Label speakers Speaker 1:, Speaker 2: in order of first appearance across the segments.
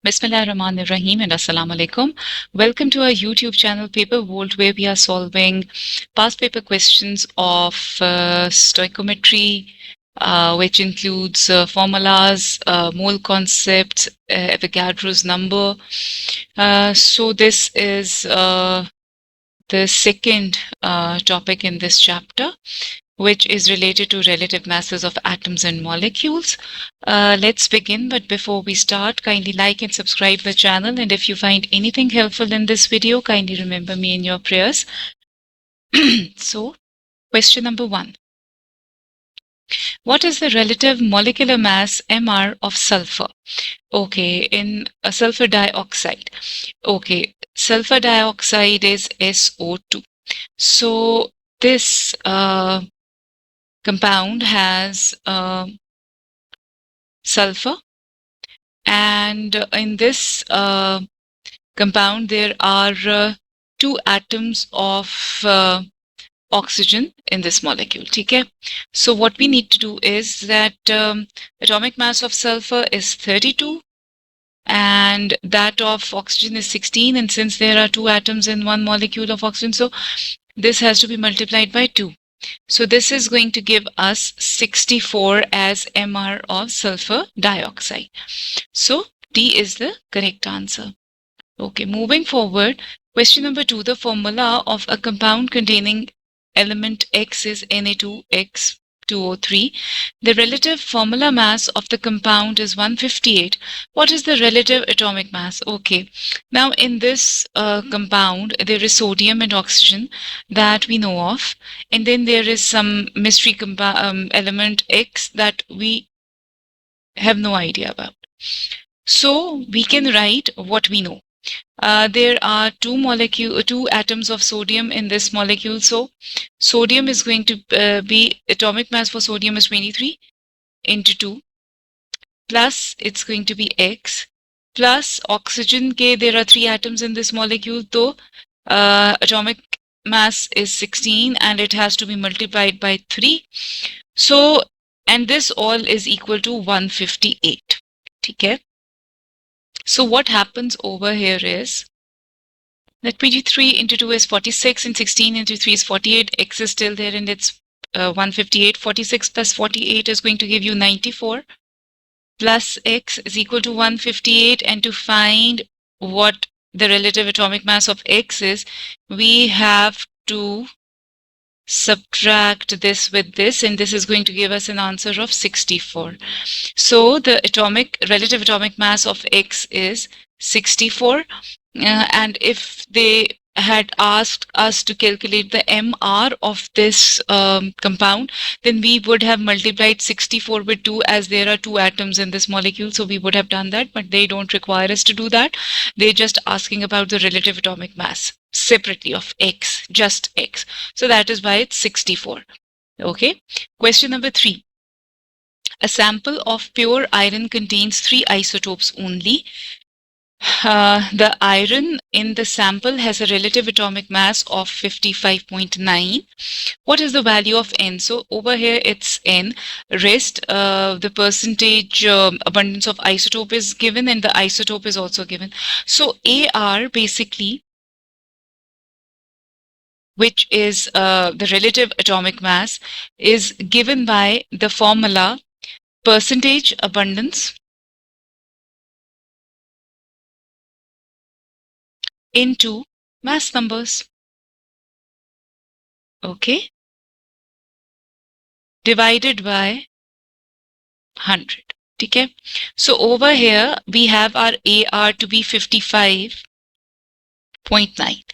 Speaker 1: Bismillahirrahmanirrahim and Assalamu alaikum. Welcome to our YouTube channel Paper Vault, where we are solving past paper questions of stoichiometry, which includes formulas, mole concepts, Avogadro's number. So this is the second topic in this chapter, which is related to relative masses of atoms and molecules. Let's begin, but before we start, kindly like and subscribe the channel, and if you find anything helpful in this video, kindly remember me in your prayers. So, question number 1. What is the relative molecular mass MR of sulfur? Okay, in sulfur dioxide. Okay, sulfur dioxide is SO2. So, this compound has sulfur, and in this compound there are 2 atoms of oxygen in this molecule. Okay, so what we need to do is that atomic mass of sulfur is 32 and that of oxygen is 16, and since there are 2 atoms in one molecule of oxygen, so this has to be multiplied by 2. So this is going to give us 64 as MR of sulfur dioxide. So D is the correct answer. Okay, moving forward, question number 2. The formula of a compound containing element X is Na2X2O3. The relative formula mass of the compound is 158. What is the relative atomic mass? Okay, now in this compound there is sodium and oxygen that we know of, and then there is some mystery element X that we have no idea about. So we can write what we know. There are 2 atoms of sodium in this molecule. So sodium is going to be, atomic mass for sodium is 23 into 2, plus it's going to be X, plus oxygen K. There are 3 atoms in this molecule, so atomic mass is 16 and it has to be multiplied by 3. So, and this all is equal to 158. Okay. So what happens over here is that 23 into 2 is 46 and 16 into 3 is 48. X is still there and it's 158. 46 plus 48 is going to give you 94. Plus X is equal to 158. And to find what the relative atomic mass of X is, we have to subtract this with this, and this is going to give us an answer of 64. So the relative atomic mass of X is 64, and if they had asked us to calculate the MR of this compound, then we would have multiplied 64 with 2, as there are 2 atoms in this molecule, so we would have done that, but they don't require us to do that. They're just asking about the relative atomic mass separately of X, just X. So that is why it's 64. Okay. Question number 3. A sample of pure iron contains 3 isotopes only. The iron in the sample has a relative atomic mass of 55.9. What is the value of N? So over here it's N. Rest, the percentage abundance of isotope is given, and the isotope is also given. So AR basically, which is the relative atomic mass, is given by the formula percentage abundance into mass numbers. Okay, divided by 100. Okay, so over here we have our AR to be 55.9.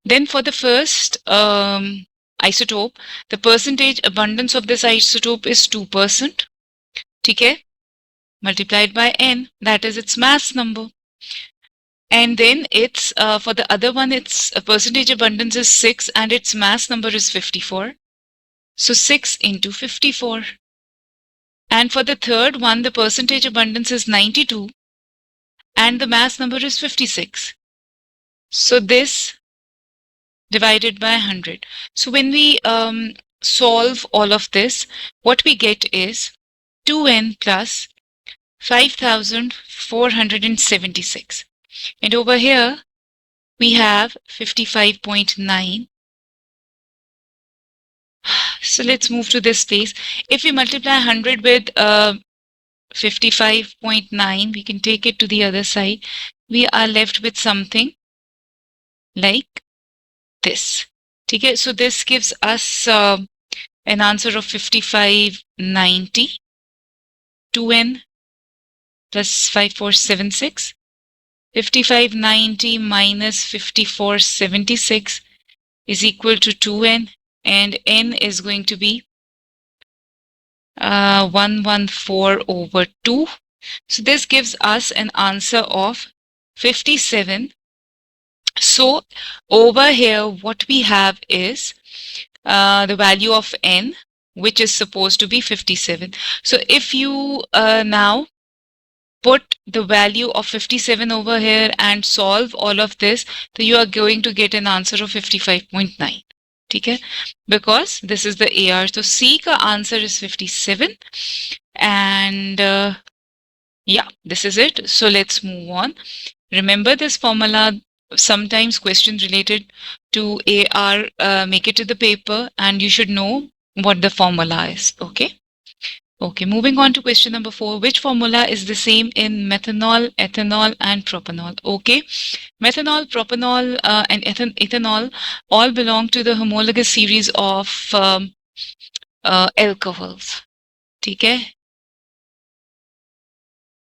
Speaker 1: Then for the first isotope, the percentage abundance of this isotope is 2%. Okay, multiplied by N, that is its mass number. And then it's for the other one, its percentage abundance is 6 and its mass number is 54. So 6 into 54. And for the third one, the percentage abundance is 92 and the mass number is 56. So this divided by 100. So when we solve all of this, what we get is 2n plus 5,476. And over here, we have 55.9. So let's move to this place. If we multiply 100 with 55.9, we can take it to the other side. We are left with something like this. Okay, so this gives us an answer of 5590. 2n plus 5476. 5590 minus 5476 is equal to 2n, and n is going to be 114 over 2. So this gives us an answer of 57. So over here, what we have is the value of n, which is supposed to be 57. So if you now put the value of 57 over here and solve all of this, so you are going to get an answer of 55.9. Okay? Because this is the AR. So C ka answer is 57. And yeah, this is it. So let's move on. Remember this formula. Sometimes questions related to AR make it to the paper, and you should know what the formula is. Okay. Okay, moving on to question number 4. Which formula is the same in methanol, ethanol, and propanol? Okay, methanol, propanol, and ethanol all belong to the homologous series of alcohols. Okay,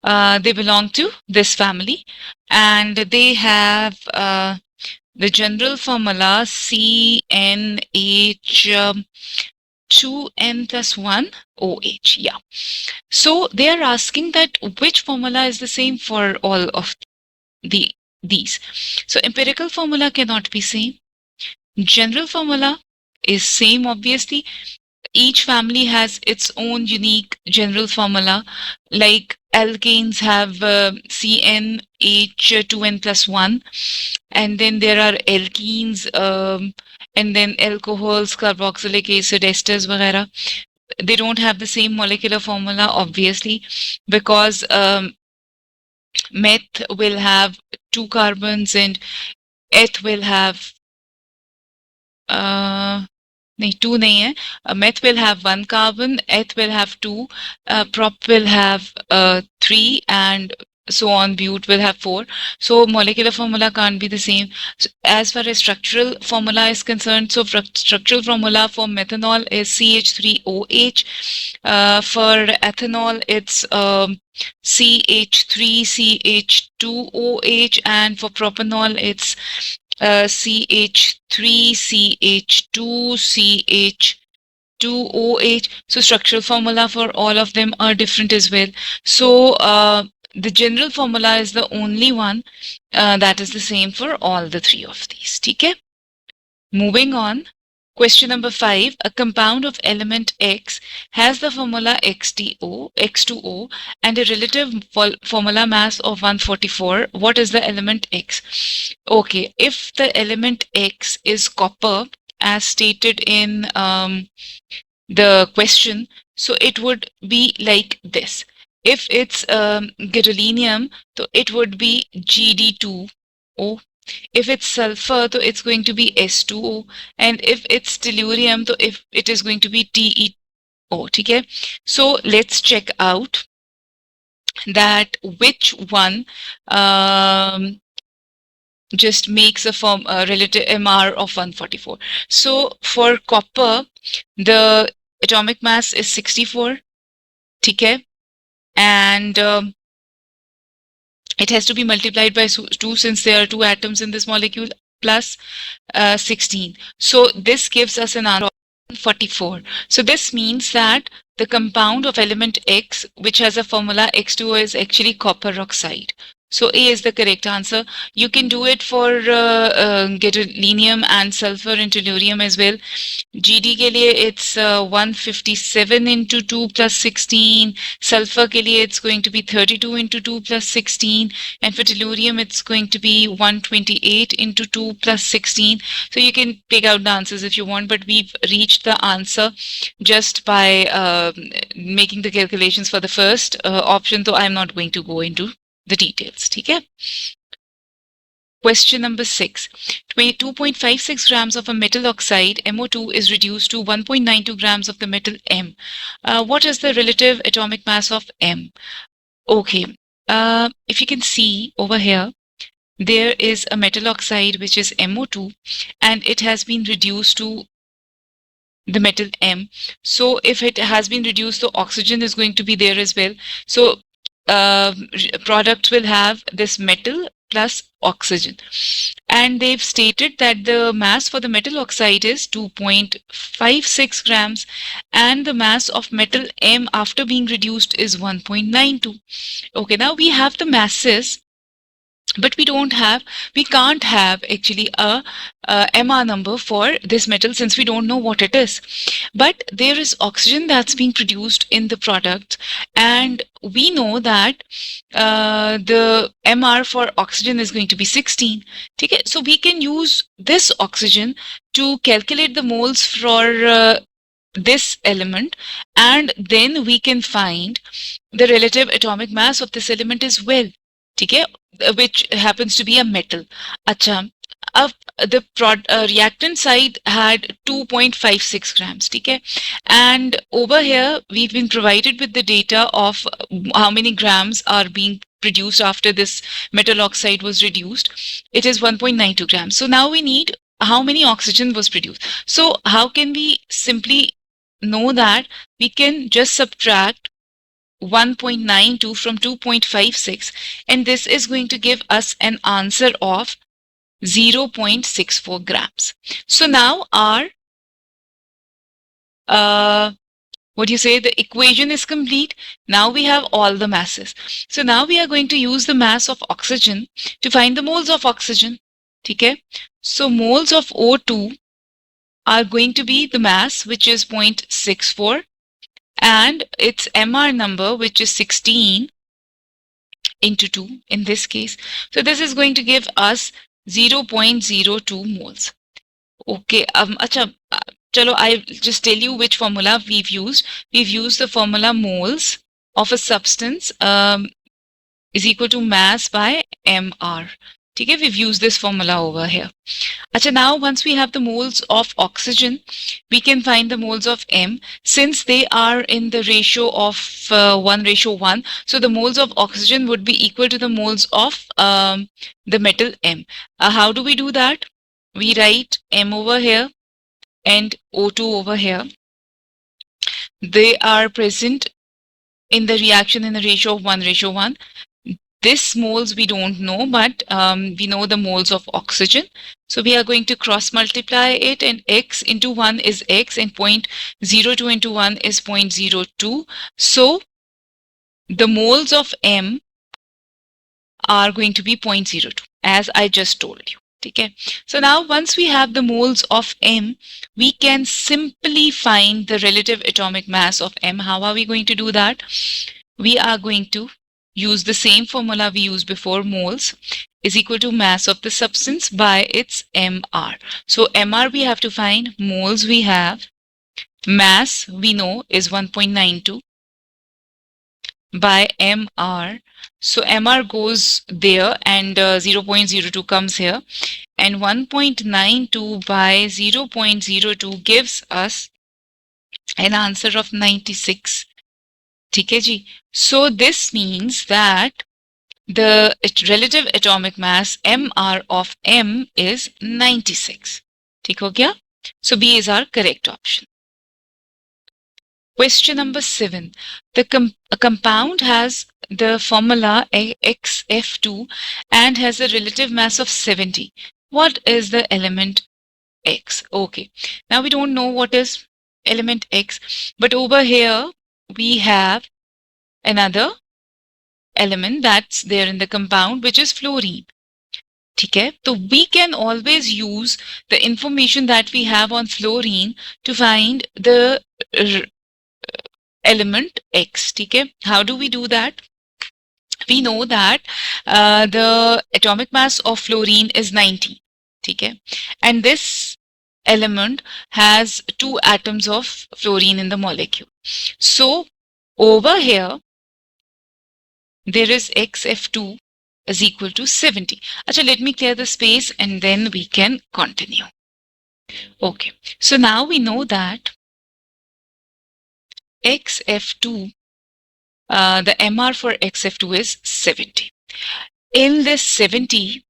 Speaker 1: they belong to this family, and they have the general formula CnH. 2n plus 1 OH. Yeah. So they are asking that which formula is the same for all of these. So empirical formula cannot be same. General formula is same, obviously. Each family has its own unique general formula. Like alkanes have CnH2n plus 1. And then there are alkenes, and then alcohols, carboxylic acid, esters, वगैरह. They don't have the same molecular formula, obviously, because meth will have 2 carbons and eth will have नहीं 2 नहीं है. Meth will have 1 carbon, eth will have 2, prop will have 3, and so on. Bute will have 4. So molecular formula can't be the same. So as far as structural formula is concerned, so structural formula for methanol is CH3OH. For ethanol, it's CH3CH2OH, and for propanol, it's CH3CH2CH2OH. So structural formula for all of them are different as well. So the general formula is the only one that is the same for all the 3 of these. Okay? Moving on. Question number 5. A compound of element X has the formula X2O, and a relative formula mass of 144. What is the element X? Okay, if the element X is copper, as stated in the question, so it would be like this. If it's gadolinium, so it would be Gd2O. If it's sulfur, so it's going to be S2O. And if it's tellurium, so if it is going to be TeO. Okay? So let's check out that which one just makes a relative MR of 144. So for copper, the atomic mass is 64. Okay? And it has to be multiplied by 2 since there are 2 atoms in this molecule, plus 16. So this gives us an answer of 144. So this means that the compound of element X, which has a formula X2O, is actually copper oxide. So A is the correct answer. You can do it for gadolinium and sulfur and tellurium as well. GD के लिए it's 157 into 2 plus 16. Sulfur के लिए it's going to be 32 into 2 plus 16. And for tellurium it's going to be 128 into 2 plus 16. So you can take out the answers if you want, but we've reached the answer just by making the calculations for the first option. So I'm not going to go into the details. ठीक है? Question number 6. 22.56 grams of a metal oxide, MO2, is reduced to 1.92 grams of the metal M. What is the relative atomic mass of M? Okay. If you can see over here, there is a metal oxide which is MO2 and it has been reduced to the metal M. So if it has been reduced, the oxygen is going to be there as well. So product will have this metal plus oxygen, and they've stated that the mass for the metal oxide is 2.56 grams and the mass of metal M after being reduced is 1.92. Okay, now we have the masses, but we can't have actually a MR number for this metal since we don't know what it is. But there is oxygen that's being produced in the product, and we know that the MR for oxygen is going to be 16. Okay? So we can use this oxygen to calculate the moles for this element, and then we can find the relative atomic mass of this element as well. Okay? Which happens to be a metal. Acha, the reactant side had 2.56 grams. Okay? And over here, we've been provided with the data of how many grams are being produced after this metal oxide was reduced. It is 1.92 grams. So now we need how many oxygen was produced. So how can we simply know that? We can just subtract 1.92 from 2.56, and this is going to give us an answer of 0.64 grams. So now our the equation is complete. Now we have all the masses. So now we are going to use the mass of oxygen to find the moles of oxygen. Okay? So moles of O2 are going to be the mass, which is 0.64, and its MR number, which is 16 into 2 in this case. So this is going to give us 0.02 moles. Okay, chalo, I'll just tell you which formula we've used. We've used the formula moles of a substance is equal to mass by MR. Okay, we've used this formula over here. Achha, now once we have the moles of oxygen, we can find the moles of M. Since they are in the ratio of 1:1, so the moles of oxygen would be equal to the moles of the metal M. How do we do that? We write M over here and O2 over here. They are present in the reaction in the ratio of 1:1. This moles we don't know, but we know the moles of oxygen. So we are going to cross multiply it, and x into 1 is x and 0.02 into 1 is 0.02. So the moles of M are going to be 0.02 as I just told you. Okay. So now once we have the moles of M, we can simply find the relative atomic mass of M. How are we going to do that? We are going to use the same formula we used before. Moles is equal to mass of the substance by its MR. So MR we have to find, moles we have, mass we know is 1.92 by MR. So MR goes there and 0.02 comes here, and 1.92 by 0.02 gives us an answer of 96. Okay, ji. So this means that the relative atomic mass MR of M is 96. ठीक हो गया? So B is our correct option. Question number 7. The compound has the formula XF2 and has a relative mass of 70. What is the element X? Okay. Now we don't know what is element X, but over here we have another element that's there in the compound, which is fluorine. Okay, so we can always use the information that we have on fluorine to find the element X. Okay, how do we do that? We know that the atomic mass of fluorine is 90. Okay, and this element has 2 atoms of fluorine in the molecule. So over here, there is XF2 is equal to 70. Achha, let me clear the space and then we can continue. Okay, so now we know that XF2, the MR for XF2 is 70. In this 70,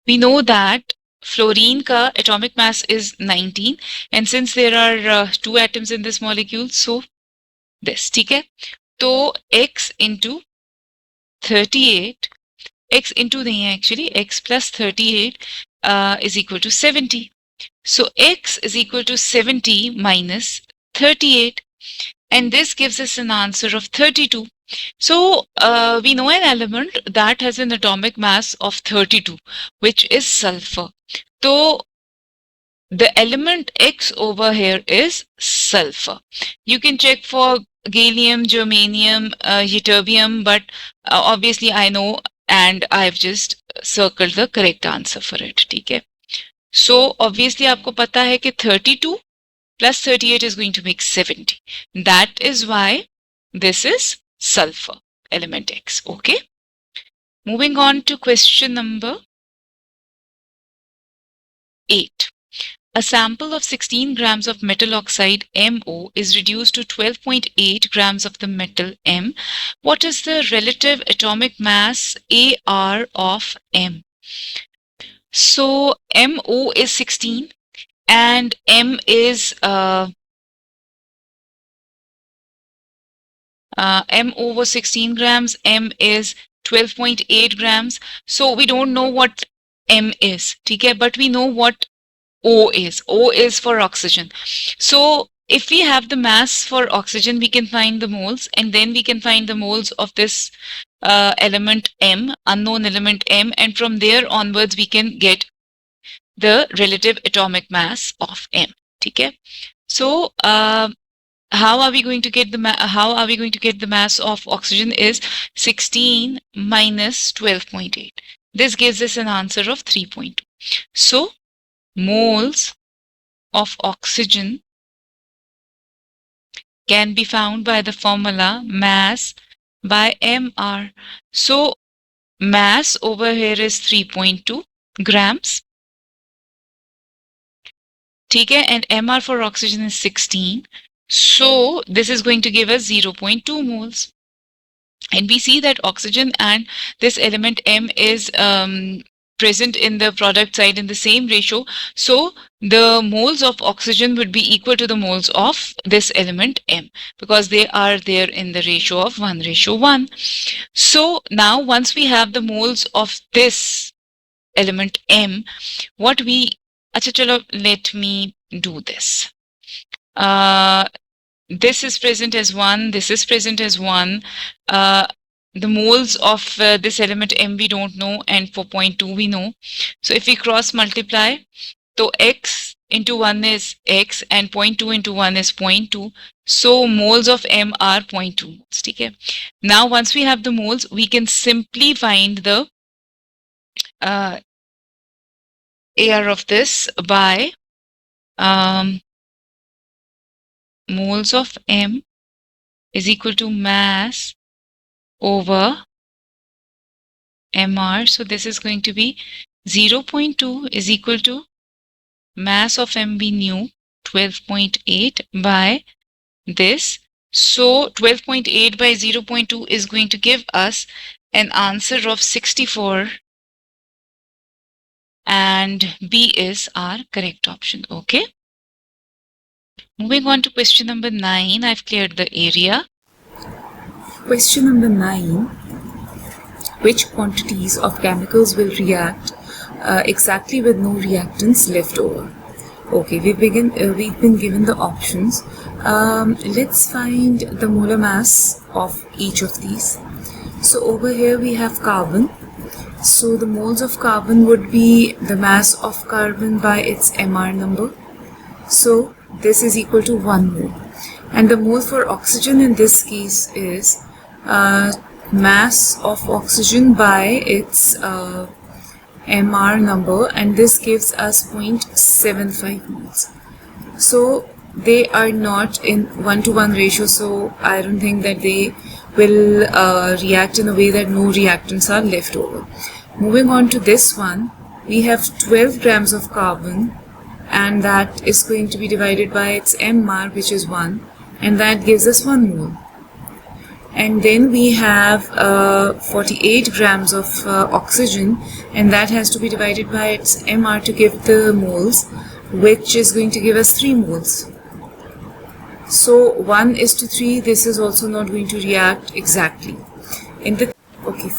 Speaker 1: we know that fluorine ka atomic mass is 19, and since there are 2 atoms in this molecule, so this, okay? So X into 38, X into nahi actually, X plus 38 is equal to 70. So X is equal to 70 minus 38, and this gives us an answer of 32. So we know an element that has an atomic mass of 32, which is sulfur. So the element X over here is sulfur. You can check for gallium, germanium, ytterbium, but obviously I know and I've just circled the correct answer for it. Okay. So obviously आपको पता है कि 32 plus 38 is going to make 70. That is why this is sulfur, element X. Okay. Moving on to question number 8. A sample of 16 grams of metal oxide MO is reduced to 12.8 grams of the metal M. What is the relative atomic mass AR of M? So MO is 16 and M is MO was 16 grams, M is 12.8 grams. So we don't know what M is, okay? But we know what O is. O is for oxygen. So if we have the mass for oxygen, we can find the moles, and then we can find the moles of this element M, unknown element M, and from there onwards we can get the relative atomic mass of M. Okay? So how are we going to get the mass of oxygen is 16 minus 12.8. This gives us an answer of 3.2. So moles of oxygen can be found by the formula mass by MR. So mass over here is 3.2 grams. Okay, and MR for oxygen is 16. So this is going to give us 0.2 moles. And we see that oxygen and this element M is present in the product side in the same ratio. So the moles of oxygen would be equal to the moles of this element M, because they are there in the ratio of 1:1. So now once we have the moles of this element M, what we, let me do this. This is present as 1, this is present as 1. The moles of this element M we don't know, and for 0.2 we know. So if we cross multiply, so X into 1 is X and 0.2 into 1 is 0.2. So moles of M are 0.2 moles. Okay? Now once we have the moles, we can simply find the AR of this by moles of M is equal to mass over MR. So this is going to be 0.2 is equal to mass of M we knew, 12.8 by this. So 12.8 by 0.2 is going to give us an answer of 64, and B is our correct option. Okay. Moving on to question number 9. I've cleared the area.
Speaker 2: Question number 9. Which quantities of chemicals will react exactly with no reactants left over? Okay, we've been given the options. Let's find the molar mass of each of these. So over here we have carbon. So the moles of carbon would be the mass of carbon by its MR number. So this is equal to 1 mole. And the mole for oxygen in this case is mass of oxygen by its MR number, and this gives us 0.75 moles. So they are not in 1-to-1 ratio, so I don't think that they will react in a way that no reactants are left over. Moving on to this one, we have 12 grams of carbon, and that is going to be divided by its MR, which is 1, and that gives us 1 mole. And then we have 48 grams of oxygen, and that has to be divided by its MR to give the moles, which is going to give us 3 moles. So 1:3, this is also not going to react exactly.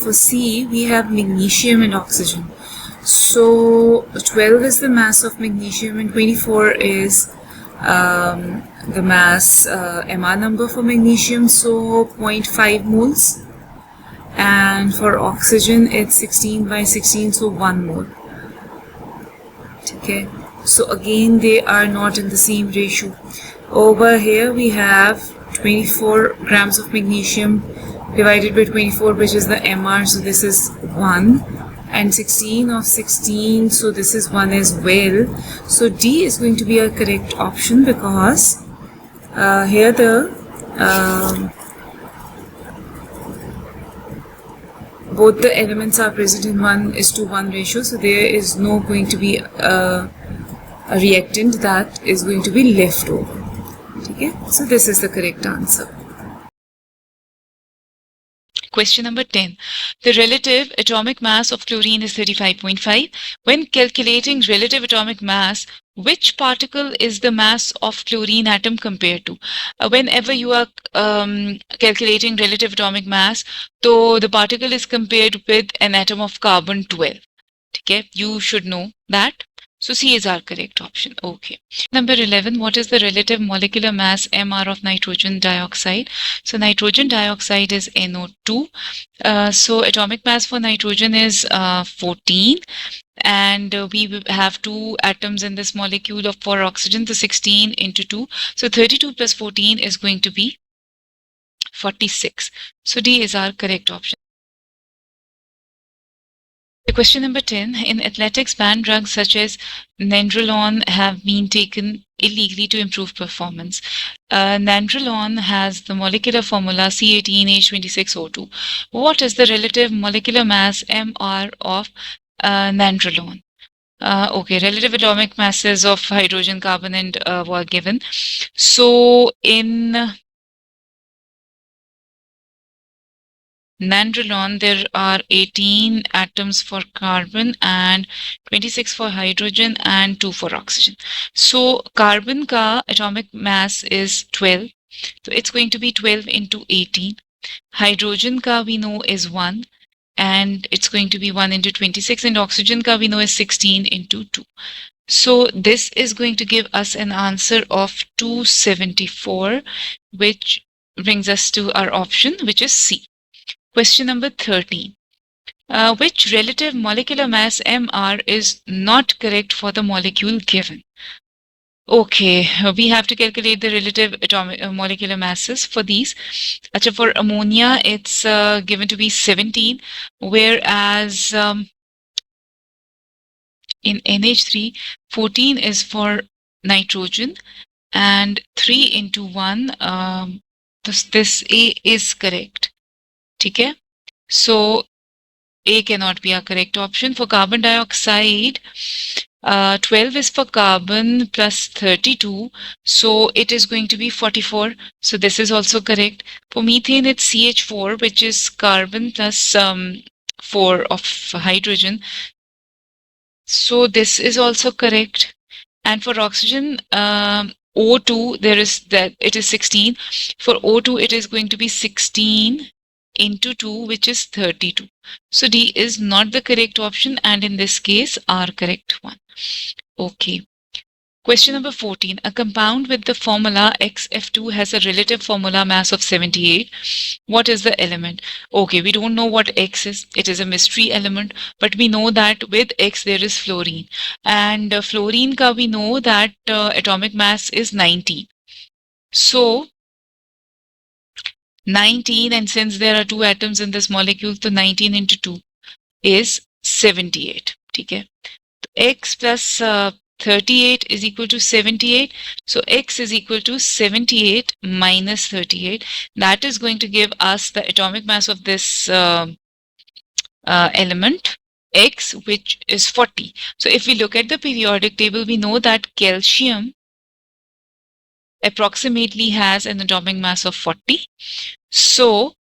Speaker 2: For C, we have magnesium and oxygen. So 12 is the mass of magnesium and 24 is the mass MR number for magnesium, so 0.5 moles. And for oxygen, it's 16 by 16, so 1 mole. Okay, so again they are not in the same ratio. Over here we have 24 grams of magnesium divided by 24, which is the MR, so this is 1, and 16 of 16, so this is 1 as well. So D is going to be a correct option, because here the both the elements are present in 1:1 ratio, so there is no going to be a reactant that is going to be left over. Okay, so this is the correct answer.
Speaker 1: Question number 10. The relative atomic mass of chlorine is 35.5. When calculating relative atomic mass, which particle is the mass of chlorine atom compared to? Whenever you are calculating relative atomic mass, so the particle is compared with an atom of carbon 12. Okay, you should know that. So C is our correct option. Okay. Number 11, what is the relative molecular mass MR of nitrogen dioxide? So nitrogen dioxide is NO2. So atomic mass for nitrogen is 14. And we have 2 atoms in this molecule of for oxygen, the 16 into 2. So 32 plus 14 is going to be 46. So D is our correct option. Question number 10. In athletics, banned drugs such as nandrolone have been taken illegally to improve performance. Nandrolone has the molecular formula C18H26O2. What is the relative molecular mass MR of nandrolone? Okay, relative atomic masses of hydrogen, carbon, and were given. So in nandrolone, there are 18 atoms for carbon and 26 for hydrogen and 2 for oxygen. So carbon ka atomic mass is 12. So it's going to be 12 into 18. Hydrogen ka we know is 1. And it's going to be 1 into 26. And oxygen ka we know is 16 into 2. So this is going to give us an answer of 274, which brings us to our option, which is C. Question number 13. Which relative molecular mass MR is not correct for the molecule given? Okay, we have to calculate the relative atomic molecular masses for these. Achha, for ammonia, it's given to be 17, whereas in NH3, 14 is for nitrogen, and 3 into 1, this A is correct. Okay, so A cannot be a correct option. For carbon dioxide, 12 is for carbon plus 32, so it is going to be 44. So this is also correct. For methane, it's CH4, which is carbon plus 4 of hydrogen. So this is also correct. And for oxygen, O2, it is 16. For O2, it is going to be 16 into 2, which is 32. So D is not the correct option, and in this case, our correct one. Okay. Question number 14. A compound with the formula XF2 has a relative formula mass of 78. What is the element? Okay, we don't know what X is. It is a mystery element, but we know that with X there is fluorine. And fluorine ka we know that atomic mass is 19. So 19, and since there are 2 atoms in this molecule, so 19 into 2 is 78. Okay. X plus 38 is equal to 78. So X is equal to 78 minus 38. That is going to give us the atomic mass of this element X, which is 40. So if we look at the periodic table, we know that calcium approximately has an atomic mass of 40. So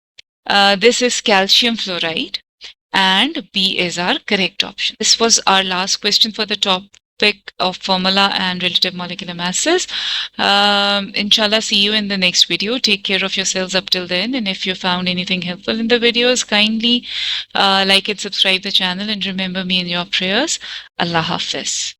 Speaker 1: this is calcium fluoride, and B is our correct option. This was our last question for the topic of formula and relative molecular masses. Inshallah, see you in the next video. Take care of yourselves up till then, and if you found anything helpful in the videos, kindly like and subscribe the channel, and remember me in your prayers. Allah Hafiz.